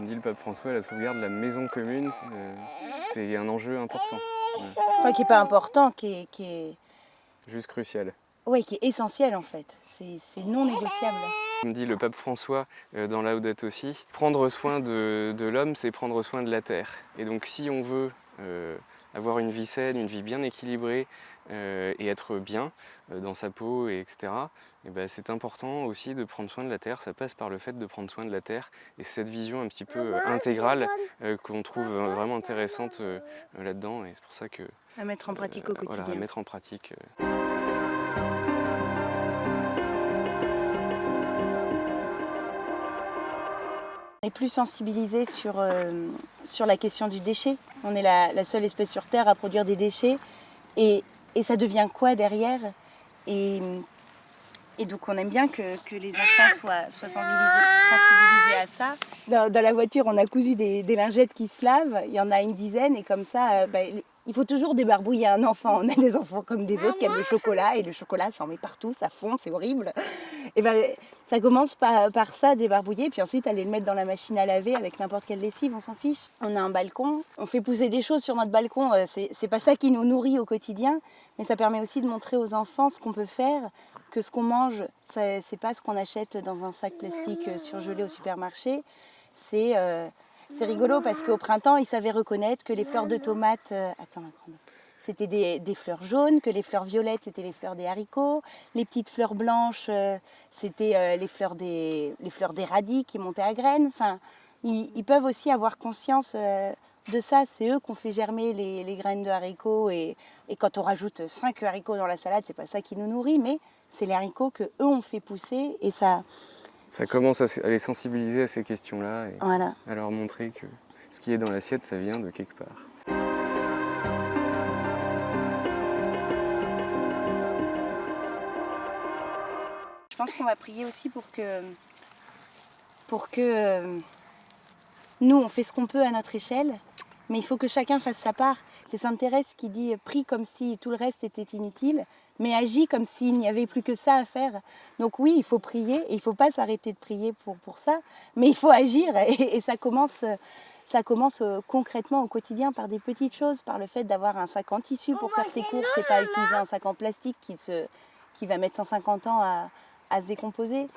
dit le pape François, la sauvegarde de la maison commune, c'est un enjeu important. Ouais. Enfin, qui n'est pas important, qui est... Juste crucial. Oui, qui est essentiel en fait. C'est non négociable. Comme dit le pape François dans Laudato Si, prendre soin de l'homme, c'est prendre soin de la terre. Et donc si on veut avoir une vie saine, une vie bien équilibrée et être bien dans sa peau, etc., et ben c'est important aussi de prendre soin de la terre. Ça passe par le fait de prendre soin de la terre. Et c'est cette vision un petit peu intégrale qu'on trouve vraiment intéressante là-dedans. Et c'est pour ça que... À mettre en pratique au quotidien. Voilà, à mettre en pratique. On est plus sensibilisé sur la question du déchet. On est la seule espèce sur Terre à produire des déchets. Et ça devient quoi derrière et donc on aime bien que les enfants soient sensibilisés à ça. Dans la voiture, on a cousu des lingettes qui se lavent. Il y en a une dizaine et comme ça, il faut toujours débarbouiller un enfant. On a des enfants comme des autres qui aiment le chocolat et le chocolat, ça en met partout, ça fond, c'est horrible. Et ça commence par ça, débarbouiller, puis ensuite aller le mettre dans la machine à laver avec n'importe quelle lessive, on s'en fiche. On a un balcon, on fait pousser des choses sur notre balcon, c'est pas ça qui nous nourrit au quotidien, mais ça permet aussi de montrer aux enfants ce qu'on peut faire, que ce qu'on mange, c'est pas ce qu'on achète dans un sac plastique surgelé au supermarché. C'est rigolo parce qu'au printemps, ils savaient reconnaître que les fleurs de tomates... c'était des fleurs jaunes, que les fleurs violettes, c'était les fleurs des haricots. Les petites fleurs blanches, c'était les fleurs des radis qui montaient à graines. Enfin, ils peuvent aussi avoir conscience de ça. C'est eux qui ont fait germer les graines de haricots. Et quand on rajoute 5 haricots dans la salade, c'est pas ça qui nous nourrit, mais c'est les haricots qu'eux ont fait pousser. Et ça commence à les sensibiliser à ces questions-là et voilà. à leur montrer que ce qui est dans l'assiette, ça vient de quelque part. Je pense qu'on va prier aussi pour que nous, on fait ce qu'on peut à notre échelle, mais il faut que chacun fasse sa part. C'est Sainte Thérèse qui dit « prie comme si tout le reste était inutile, mais agis comme s'il n'y avait plus que ça à faire ». Donc oui, il faut prier, et il ne faut pas s'arrêter de prier pour ça, mais il faut agir, et ça commence concrètement au quotidien par des petites choses, par le fait d'avoir un sac en tissu pour faire ses courses et pas utiliser un sac en plastique qui va mettre 150 ans à se décomposer.